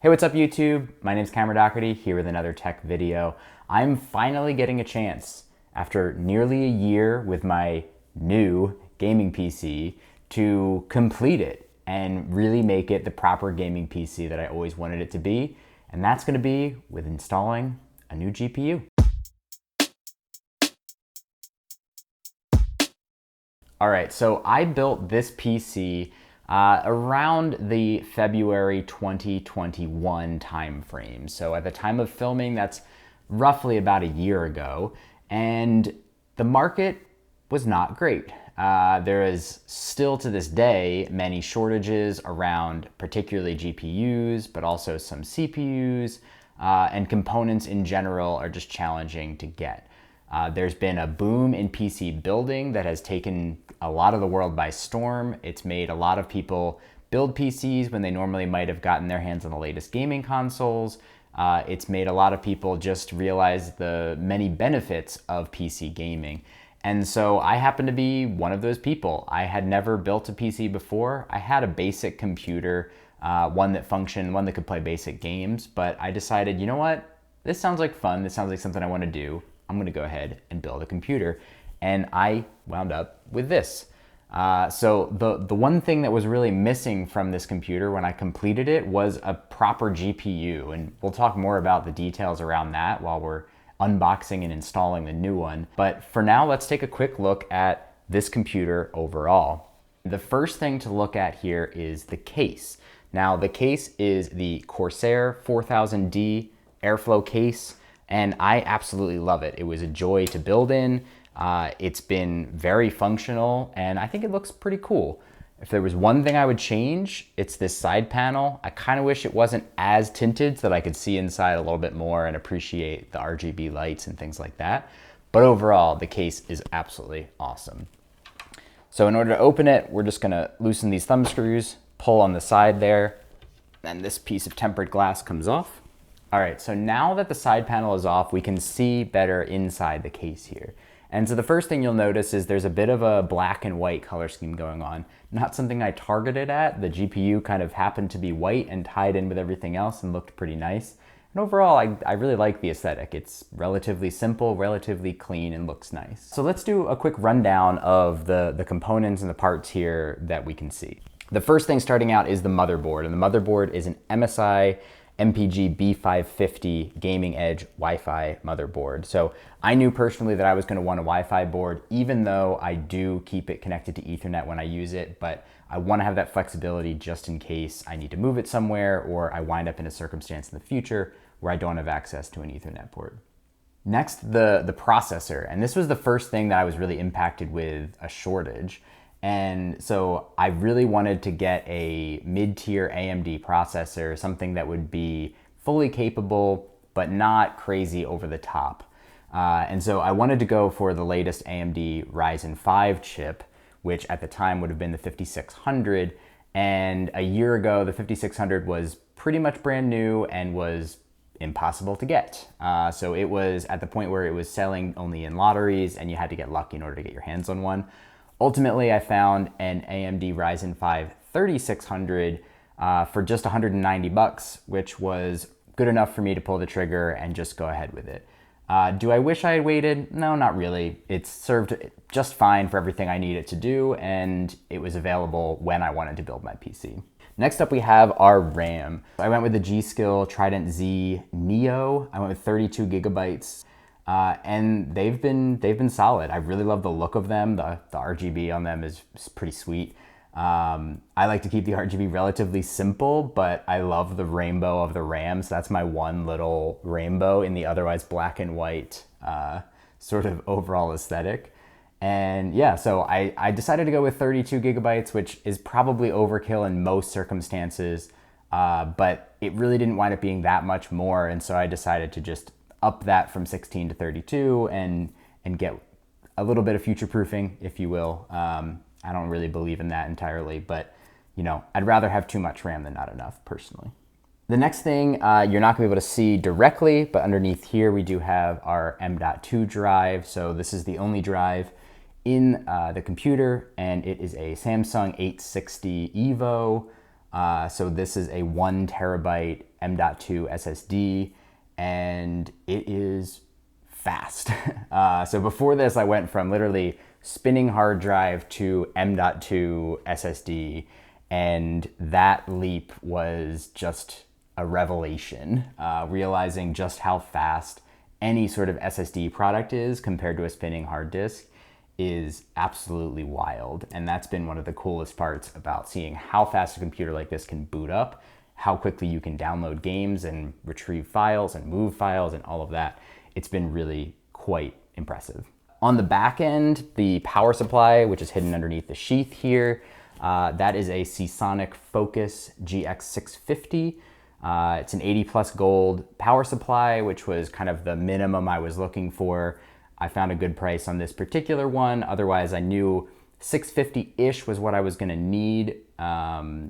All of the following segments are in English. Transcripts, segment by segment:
Hey, what's up YouTube? My name's Cameron Doherty here with another tech video. I'm finally getting a chance after nearly a year with my new gaming PC to complete it and really make it the proper gaming PC that I always wanted it to be. And that's gonna be with installing a new GPU. All right, so I built this PC around the February 2021 timeframe. So at the time of filming, that's roughly about a year ago. And the market was not great. There is still to this day many shortages around particularly GPUs, but also some CPUs, and components in general are just challenging to get. There's been a boom in PC building that has taken a lot of the world by storm. It's made a lot of people build PCs when they normally might have gotten their hands on the latest gaming consoles. It's made a lot of people just realize the many benefits of PC gaming. And so I happen to be one of those people. I had never built a PC before. I had a basic computer, one that functioned, one that could play basic games, but I decided, you know what? This sounds like fun. This sounds like something I want to do. I'm gonna go ahead and build a computer. And I wound up with this. So the one thing that was really missing from this computer when I completed it was a proper GPU. And we'll talk more about the details around that while we're unboxing and installing the new one. But for now, let's take a quick look at this computer overall. The first thing to look at here is the case. Now, the case is the Corsair 4000D Airflow case. And I absolutely love it. It was a joy to build in. It's been very functional, and I think it looks pretty cool. If there was one thing I would change, it's this side panel. I kind of wish it wasn't as tinted so that I could see inside a little bit more and appreciate the RGB lights and things like that. But overall, the case is absolutely awesome. So in order to open it, we're just gonna loosen these thumb screws, pull on the side there, and this piece of tempered glass comes off. All right, so now that the side panel is off, we can see better inside the case here. And so the first thing you'll notice is there's a bit of a black and white color scheme going on. Not something I targeted at. The GPU kind of happened to be white and tied in with everything else and looked pretty nice. And overall, I really like the aesthetic. It's relatively simple, relatively clean, and looks nice. So let's do a quick rundown of the components and the parts here that we can see. The first thing starting out is the motherboard, and the motherboard is an MSI MPG B550 Gaming Edge Wi-Fi motherboard. So I knew personally that I was going to want a Wi-Fi board, even though I do keep it connected to Ethernet when I use it, but I want to have that flexibility just in case I need to move it somewhere or I wind up in a circumstance in the future where I don't have access to an Ethernet port. Next, the processor. And this was the first thing that I was really impacted with a shortage. And so I really wanted to get a mid-tier AMD processor, something that would be fully capable, but not crazy over the top. And so I wanted to go for the latest AMD Ryzen 5 chip, which at the time would have been the 5600. And a year ago, the 5600 was pretty much brand new and was impossible to get. So it was at the point where it was selling only in lotteries and you had to get lucky in order to get your hands on one. Ultimately, I found an AMD Ryzen 5 3600 for just 190 bucks, which was good enough for me to pull the trigger and just go ahead with it. Do I wish I had waited? No, not really. It served just fine for everything I needed to do, and it was available when I wanted to build my PC. Next up, we have our RAM. I went with the G-Skill Trident Z Neo. I went with 32 gigabytes. And they've been solid. I really love the look of them. The RGB on them is pretty sweet. I like to keep the RGB relatively simple, but I love the rainbow of the RAM. So that's my one little rainbow in the otherwise black and white sort of overall aesthetic. And yeah, so I decided to go with 32 gigabytes, which is probably overkill in most circumstances, but it really didn't wind up being that much more. And so I decided to just up that from 16 to 32 and get a little bit of future proofing, if you will. I don't really believe in that entirely, but you know, I'd rather have too much RAM than not enough personally. The next thing you're not gonna be able to see directly, but underneath here we do have our M.2 drive. So this is the only drive in the computer, and it is a Samsung 860 EVO. So this is a 1 terabyte M.2 SSD, and it is fast. So before this, I went from literally spinning hard drive to M.2 SSD, and that leap was just a revelation, realizing just how fast any sort of SSD product is compared to a spinning hard disk is absolutely wild. And that's been one of the coolest parts about seeing how fast a computer like this can boot up, how quickly you can download games and retrieve files and move files and all of that. It's been really quite impressive. On the back end, the power supply, which is hidden underneath the sheath here, that is a Seasonic Focus GX650. It's an 80 plus gold power supply, which was kind of the minimum I was looking for. I found a good price on this particular one. Otherwise, I knew 650-ish was what I was gonna need. I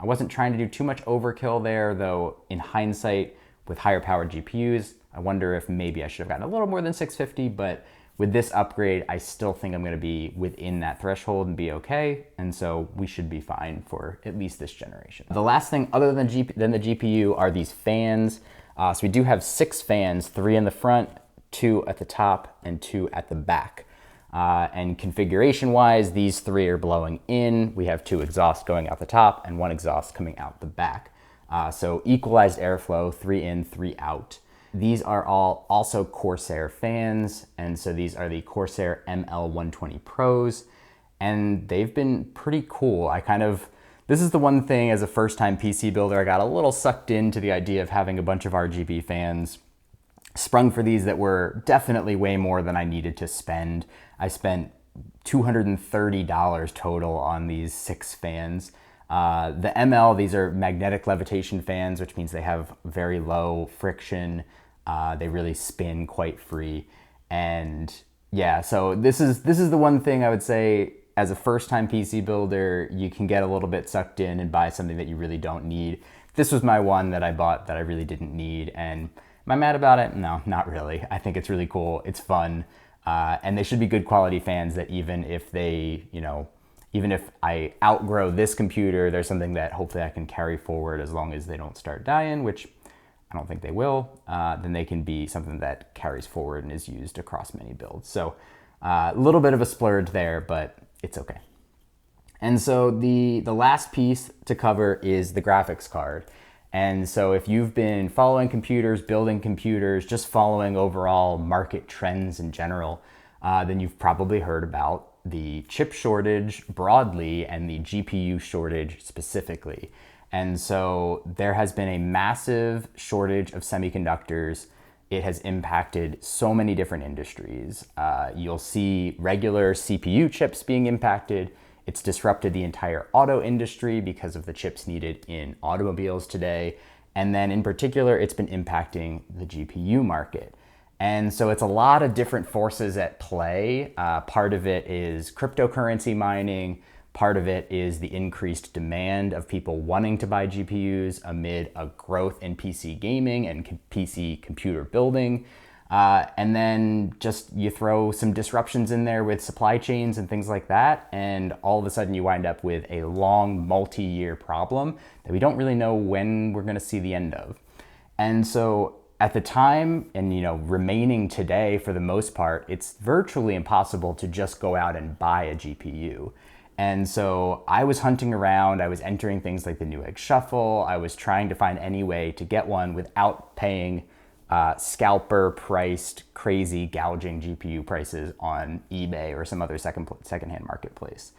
wasn't trying to do too much overkill there, though in hindsight, with higher powered GPUs, I wonder if maybe I should have gotten a little more than 650, but with this upgrade, I still think I'm gonna be within that threshold and be okay, and so we should be fine for at least this generation. The last thing other than the GPU are these fans. So we do have 6 fans, 3 in the front, 2 at the top, and 2 at the back. And configuration-wise, these 3 are blowing in. We have 2 exhausts going out the top and 1 exhaust coming out the back. So equalized airflow, 3 in, 3 out. These are all also Corsair fans, and so these are the Corsair ML120 Pros, and they've been pretty cool. This is the one thing as a first-time PC builder, I got a little sucked into the idea of having a bunch of RGB fans. Sprung for these that were definitely way more than I needed to spend. I spent $230 total on these 6 fans. The ML, these are magnetic levitation fans, which means they have very low friction. They really spin quite free. And yeah, so this is the one thing I would say as a first-time PC builder, you can get a little bit sucked in and buy something that you really don't need. This was my one that I bought that I really didn't need. And am I mad about it? No, not really. I think it's really cool. It's fun. And they should be good quality fans that even if I outgrow this computer, there's something that hopefully I can carry forward as long as they don't start dying, which I don't think they will, then they can be something that carries forward and is used across many builds. So a little bit of a splurge there, but it's okay. And so the last piece to cover is the graphics card. And so if you've been following computers, building computers, just following overall market trends in general, then you've probably heard about the chip shortage broadly and the GPU shortage specifically. And so there has been a massive shortage of semiconductors. It has impacted so many different industries. You'll see regular CPU chips being impacted. It's disrupted the entire auto industry because of the chips needed in automobiles today. And then in particular, it's been impacting the GPU market. And so it's a lot of different forces at play. Part of it is cryptocurrency mining. Part of it is the increased demand of people wanting to buy GPUs amid a growth in PC gaming and PC computer building. And then just you throw some disruptions in there with supply chains and things like that, and all of a sudden you wind up with a long multi-year problem that we don't really know when we're gonna see the end of. And so at the time, and remaining today for the most part, it's virtually impossible to just go out and buy a GPU. And so I was hunting around, I was entering things like the Newegg Shuffle, I was trying to find any way to get one without paying scalper priced, crazy gouging GPU prices on eBay or some other secondhand marketplace.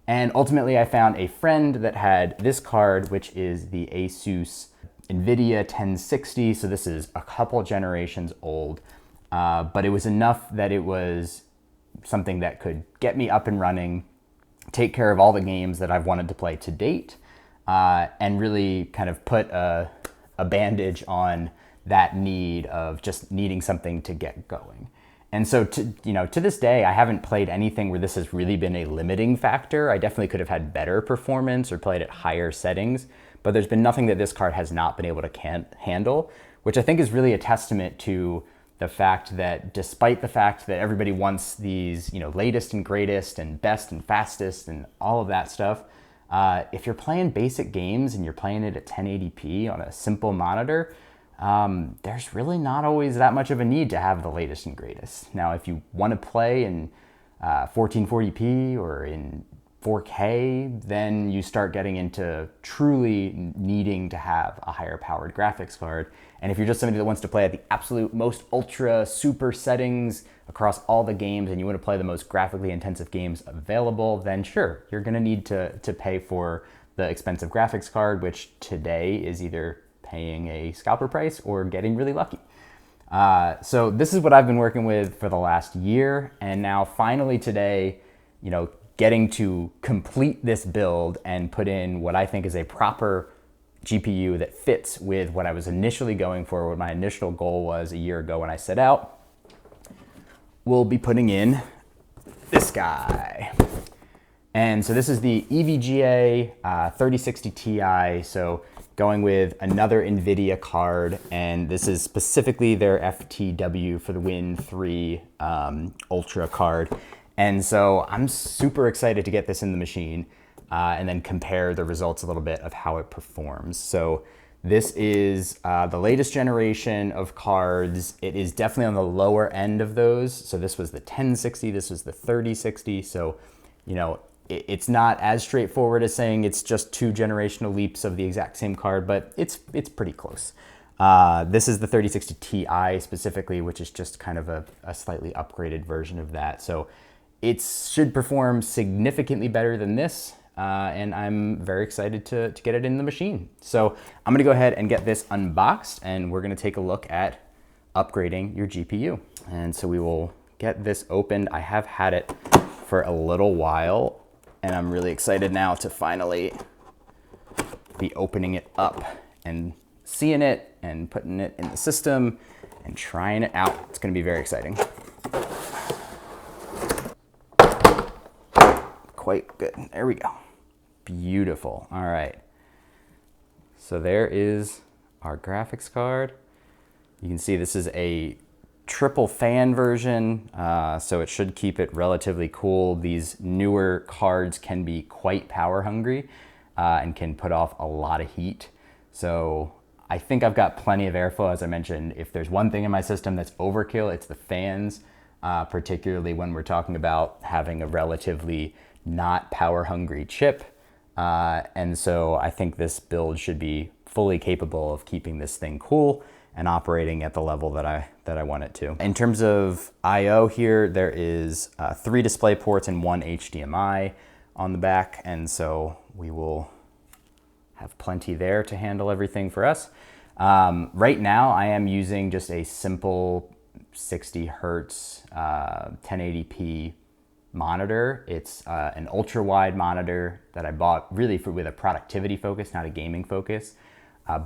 And ultimately I found a friend that had this card, which is the Asus NVIDIA 1060. So this is a couple generations old, but it was enough that it was something that could get me up and running, take care of all the games that I've wanted to play to date, and really kind of put a bandage on that need of just needing something to get going. And so to this day, I haven't played anything where this has really been a limiting factor. I definitely could have had better performance or played at higher settings, but there's been nothing that this card has not been able to handle, which I think is really a testament to the fact that despite the fact that everybody wants these, latest and greatest and best and fastest and all of that stuff, If you're playing basic games and you're playing it at 1080p on a simple monitor, there's really not always that much of a need to have the latest and greatest. Now, if you want to play in 1440p or in 4K, then you start getting into truly needing to have a higher powered graphics card. And if you're just somebody that wants to play at the absolute most ultra super settings across all the games and you want to play the most graphically intensive games available, then sure, you're going to need to pay for the expensive graphics card, which today is either paying a scalper price or getting really lucky. So this is what I've been working with for the last year, and now finally today, getting to complete this build and put in what I think is a proper GPU that fits with what I was initially going for, what my initial goal was a year ago when I set out. We'll be putting in this guy. And so this is the EVGA 3060 Ti, so going with another NVIDIA card, and this is specifically their FTW for the Win 3 Ultra card. And so I'm super excited to get this in the machine and then compare the results a little bit of how it performs. So this is the latest generation of cards. It is definitely on the lower end of those. So this was the 1060, this was the 3060. So, it's not as straightforward as saying it's just two generational leaps of the exact same card, but it's pretty close. This is the 3060 Ti specifically, which is just kind of a slightly upgraded version of that. So it should perform significantly better than this, and I'm very excited to get it in the machine. So I'm gonna go ahead and get this unboxed, and we're gonna take a look at upgrading your GPU. And so we will get this opened. I have had it for a little while, and I'm really excited now to finally be opening it up and seeing it and putting it in the system and trying it out. It's gonna be very exciting. Quite good, there we go. Beautiful, all right. So there is our graphics card. You can see this is a triple fan version, so it should keep it relatively cool. These newer cards can be quite power hungry and can put off a lot of heat. So I think I've got plenty of airflow. As I mentioned, if there's one thing in my system that's overkill, it's the fans, particularly when we're talking about having a relatively not power hungry chip. And so I think this build should be fully capable of keeping this thing cool and operating at the level that I want it to. In terms of I/O here, there is 3 display ports and 1 HDMI on the back, and so we will have plenty there to handle everything for us. Right now, I am using just a simple 60 hertz 1080p monitor. It's an ultra wide monitor that I bought really with a productivity focus, not a gaming focus,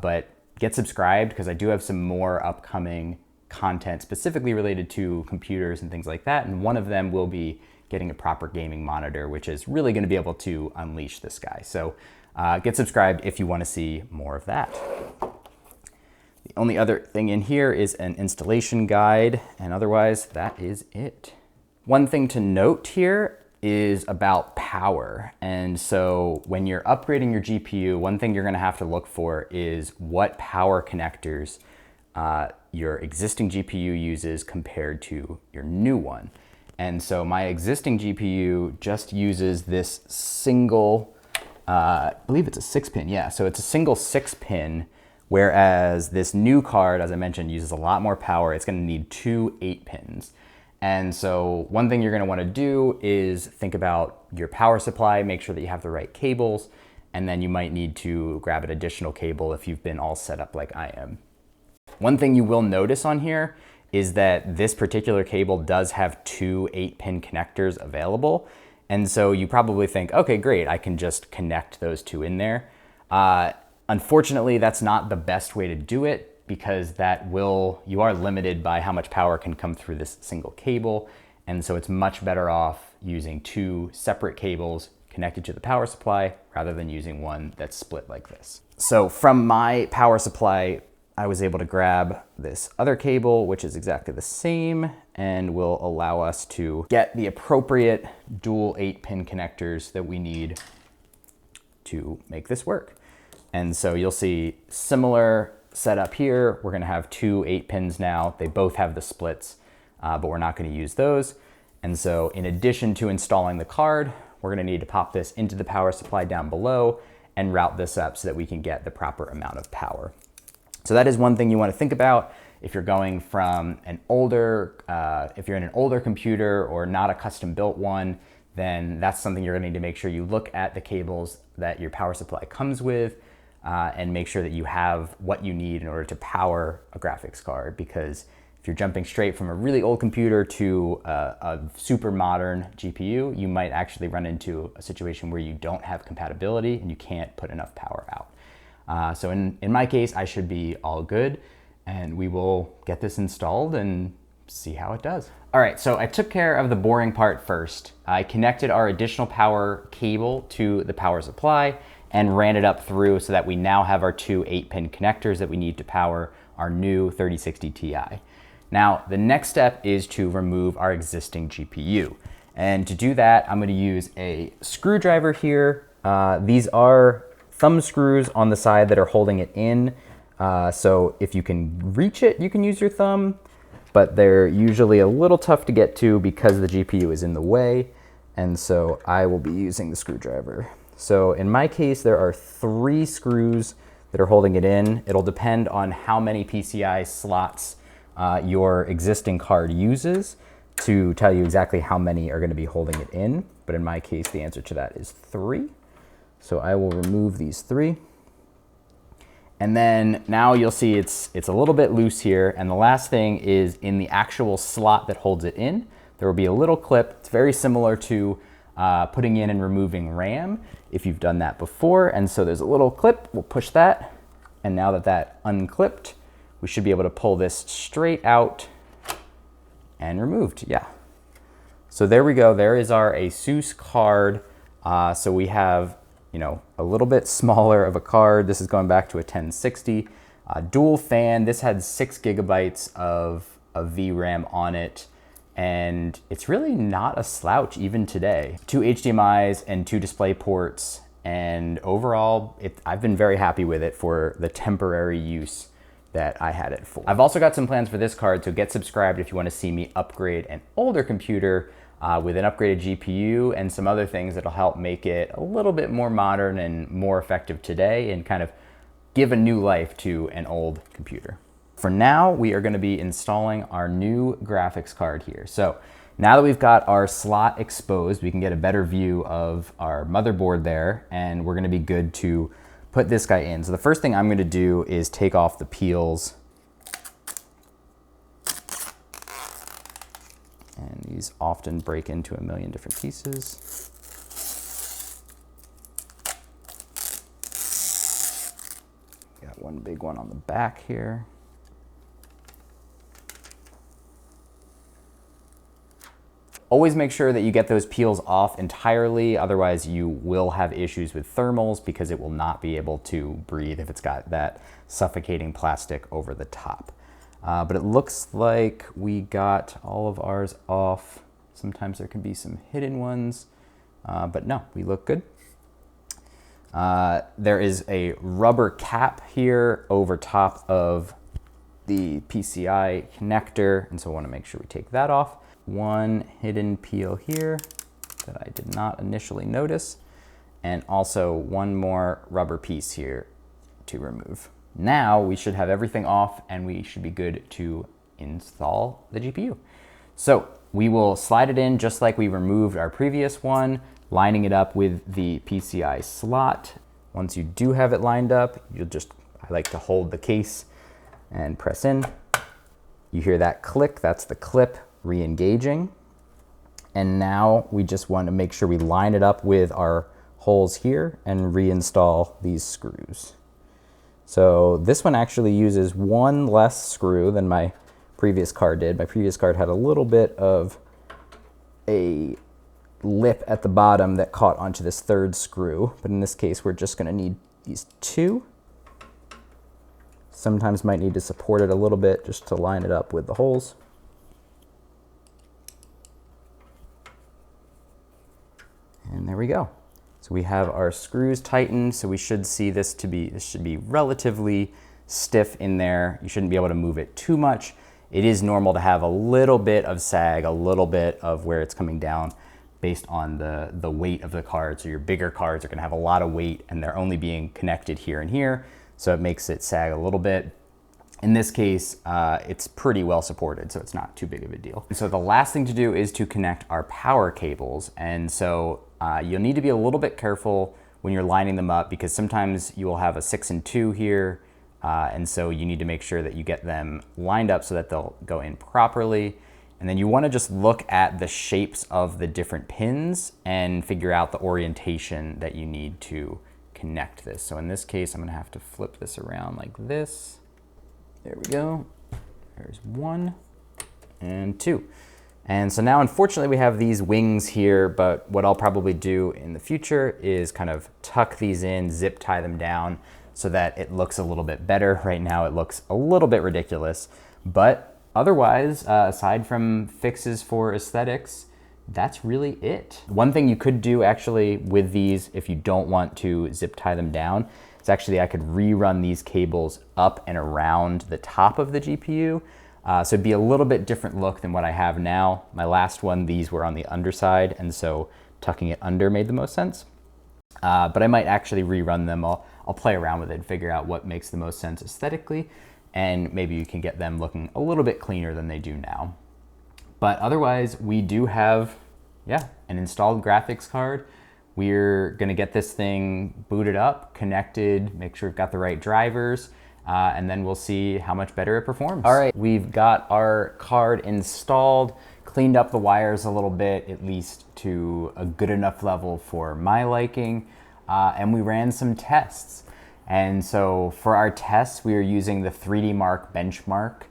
but get subscribed because I do have some more upcoming content specifically related to computers and things like that. And one of them will be getting a proper gaming monitor, which is really going to be able to unleash this guy. So get subscribed if you want to see more of that. The only other thing in here is an installation guide, and otherwise that is it. One thing to note here is about power. And so when you're upgrading your GPU, one thing you're gonna have to look for is what power connectors your existing GPU uses compared to your new one. And so my existing GPU just uses this single, I believe it's a 6-pin, yeah. So it's a single 6-pin, whereas this new card, as I mentioned, uses a lot more power. It's gonna need 2 8-pins. And so one thing you're gonna wanna do is think about your power supply, make sure that you have the right cables, and then you might need to grab an additional cable if you've been all set up like I am. One thing you will notice on here is that this particular cable does have 2 8-pin connectors available. And so you probably think, okay, great, I can just connect those 2 in there. Unfortunately, that's not the best way to do it, because you are limited by how much power can come through this single cable. And so it's much better off using 2 separate cables connected to the power supply rather than using one that's split like this. So from my power supply, I was able to grab this other cable, which is exactly the same, and will allow us to get the appropriate dual 8-pin connectors that we need to make this work. And so you'll see similar setup here. We're gonna have two 8 pins now. They both have the splits, but we're not gonna use those. And so in addition to installing the card, we're gonna need to pop this into the power supply down below and route this up so that we can get the proper amount of power. So that is one thing you wanna think about if you're going from an older, if you're in an older computer or not a custom built one, then that's something you're gonna need to make sure you look at the cables that your power supply comes with and make sure that you have what you need in order to power a graphics card. Because if you're jumping straight from a really old computer to a super modern GPU, you might actually run into a situation where you don't have compatibility and you can't put enough power out. So in my case, I should be all good, and we will get this installed and see how it does. All right, so I took care of the boring part first. I connected our additional power cable to the power supply and ran it up through so that we now have our two 8-pin connectors that we need to power our new 3060 Ti. Now, the next step is to remove our existing GPU. And to do that, I'm gonna use a screwdriver here. These are thumb screws on the side that are holding it in. So if you can reach it, you can use your thumb, but they're usually a little tough to get to because the GPU is in the way. And so I will be using the screwdriver. So in my case, there are 3 screws that are holding it in. It'll depend on how many PCI slots your existing card uses to tell you exactly how many are going to be holding it in. But in my case, the answer to that is 3. So I will remove these 3. And then now you'll see it's a little bit loose here. And the last thing is in the actual slot that holds it in, there will be a little clip. It's very similar to putting in and removing RAM if you've done that before. And so there's a little clip, we'll push that. And now that that unclipped, we should be able to pull this straight out and removed, yeah. So there we go, there is our ASUS card. So we have, you know, a little bit smaller of a card. This is going back to a 1060. Dual fan, this had 6 gigabytes of VRAM on it. And it's really not a slouch even today. 2 HDMIs and 2 display ports. And overall, I've been very happy with it for the temporary use that I had it for. I've also got some plans for this card, so get subscribed if you want to see me upgrade an older computer with an upgraded GPU and some other things that'll help make it a little bit more modern and more effective today and kind of give a new life to an old computer. For now, we are going to be installing our new graphics card here. So now that we've got our slot exposed, we can get a better view of our motherboard there, and we're going to be good to put this guy in. So the first thing I'm going to do is take off the peels. And these often break into a million different pieces. Got one big one on the back here. Always make sure that you get those peels off entirely, otherwise you will have issues with thermals because it will not be able to breathe if it's got that suffocating plastic over the top. But it looks like we got all of ours off. Sometimes there can be some hidden ones, but no, we look good. There is a rubber cap here over top of the PCI connector, and so I want to make sure we take that off. One hidden peel here that I did not initially notice, and also one more rubber piece here to remove. Now we should have everything off and we should be good to install the GPU. So we will slide it in just like we removed our previous one, lining it up with the PCI slot. Once you do have it lined up, I like to hold the case and press in. You hear that click, that's the clip re-engaging. And now we just want to make sure we line it up with our holes here and reinstall these screws. So this one actually uses one less screw than my previous card did. My previous card had a little bit of a lip at the bottom that caught onto this 3rd screw, but in this case we're just going to need these 2. Sometimes might need to support it a little bit just to line it up with the holes. And there we go. So we have our screws tightened, so we should see this should be relatively stiff in there. You shouldn't be able to move it too much. It is normal to have a little bit of sag, a little bit of where it's coming down based on the weight of the cards. So your bigger cards are gonna have a lot of weight and they're only being connected here and here, so it makes it sag a little bit. In this case, it's pretty well supported, so it's not too big of a deal. So the last thing to do is to connect our power cables. And so you'll need to be a little bit careful when you're lining them up, because sometimes you will have a 6 and 2 here. And so you need to make sure that you get them lined up so that they'll go in properly. And then you wanna just look at the shapes of the different pins and figure out the orientation that you need to connect this. So in this case, I'm gonna have to flip this around like this. There we go. There's 1 and 2. And so now, unfortunately, we have these wings here, but what I'll probably do in the future is kind of tuck these in, zip tie them down so that it looks a little bit better. Right now, it looks a little bit ridiculous, but otherwise, aside from fixes for aesthetics, that's really it. One thing you could do actually with these, if you don't want to zip tie them down, is actually I could rerun these cables up and around the top of the GPU. So it'd be a little bit different look than what I have now. My last one, these were on the underside, and so tucking it under made the most sense. But I might actually rerun them. I'll play around with it and figure out what makes the most sense aesthetically, and maybe you can get them looking a little bit cleaner than they do now. But otherwise, we do have, an installed graphics card. We're gonna get this thing booted up, connected, make sure we've got the right drivers, and then we'll see how much better it performs. All right, we've got our card installed, cleaned up the wires a little bit, at least to a good enough level for my liking, and we ran some tests. And so for our tests, we are using the 3D Mark benchmark,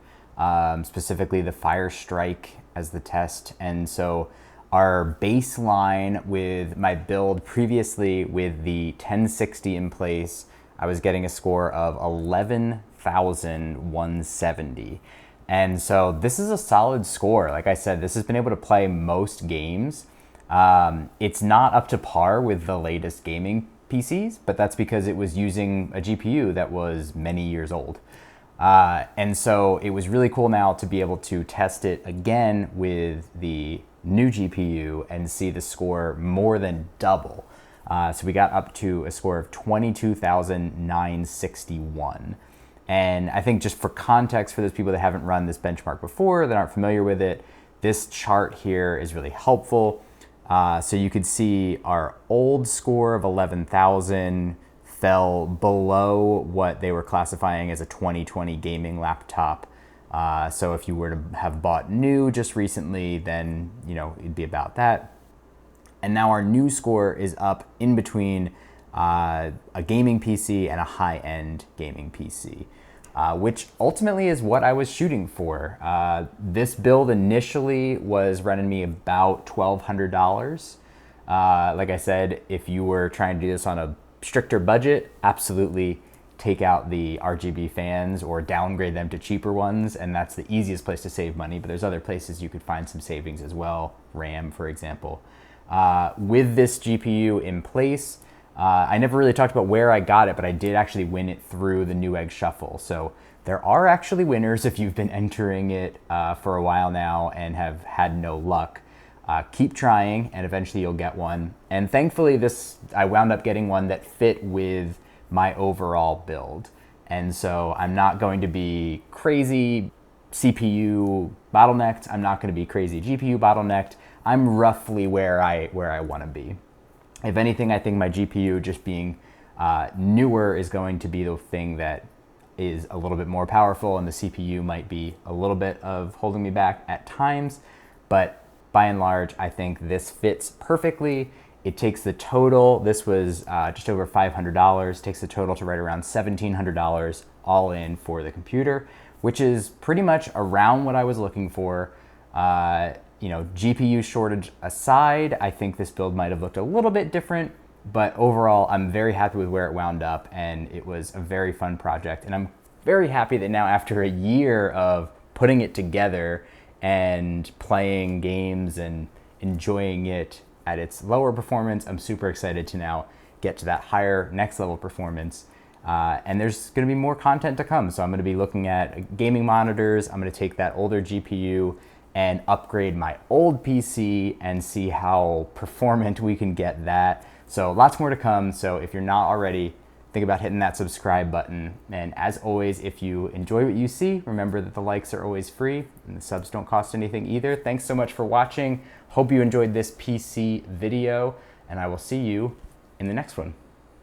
specifically the Fire Strike as the test. And so our baseline with my build previously with the 1060 in place, I was getting a score of 11,170. And so this is a solid score. Like I said, this has been able to play most games. It's not up to par with the latest gaming PCs, but that's because it was using a GPU that was many years old. And so it was really cool now to be able to test it again with the new GPU and see the score more than double. So we got up to a score of 22,961. And I think just for context for those people that haven't run this benchmark before, that aren't familiar with it, this chart here is really helpful. So you could see our old score of 11,000 fell below what they were classifying as a 2020 gaming laptop. So if you were to have bought new just recently, then it'd be about that. And now our new score is up in between a gaming PC and a high-end gaming PC, which ultimately is what I was shooting for. This build initially was running me about $1,200. Like I said, if you were trying to do this on a stricter budget, absolutely take out the RGB fans or downgrade them to cheaper ones, and that's the easiest place to save money, but there's other places you could find some savings as well, RAM, for example. With this GPU in place, I never really talked about where I got it, but I did actually win it through the Newegg Shuffle. So there are actually winners if you've been entering it for a while now and have had no luck. Keep trying, and eventually you'll get one. And thankfully, I wound up getting one that fit with my overall build. And so I'm not going to be crazy CPU bottlenecked. I'm not going to be crazy GPU bottlenecked. I'm roughly where I want to be. If anything, I think my GPU just being newer is going to be the thing that is a little bit more powerful, and the CPU might be a little bit of holding me back at times. But by and large, I think this fits perfectly. It takes the total, this was just over $500, takes the total to right around $1,700 all in for the computer, which is pretty much around what I was looking for. GPU shortage aside, I think this build might have looked a little bit different, but overall, I'm very happy with where it wound up, and it was a very fun project. And I'm very happy that now, after a year of putting it together and playing games and enjoying it at its lower performance. I'm super excited to now get to that higher next level performance. And there's going to be more content to come. So I'm going to be looking at gaming monitors. I'm going to take that older GPU and upgrade my old PC and see how performant we can get that. So lots more to come. So if you're not already, think about hitting that subscribe button. And as always, if you enjoy what you see, remember that the likes are always free and the subs don't cost anything either. Thanks so much for watching. Hope you enjoyed this PC video, and I will see you in the next one.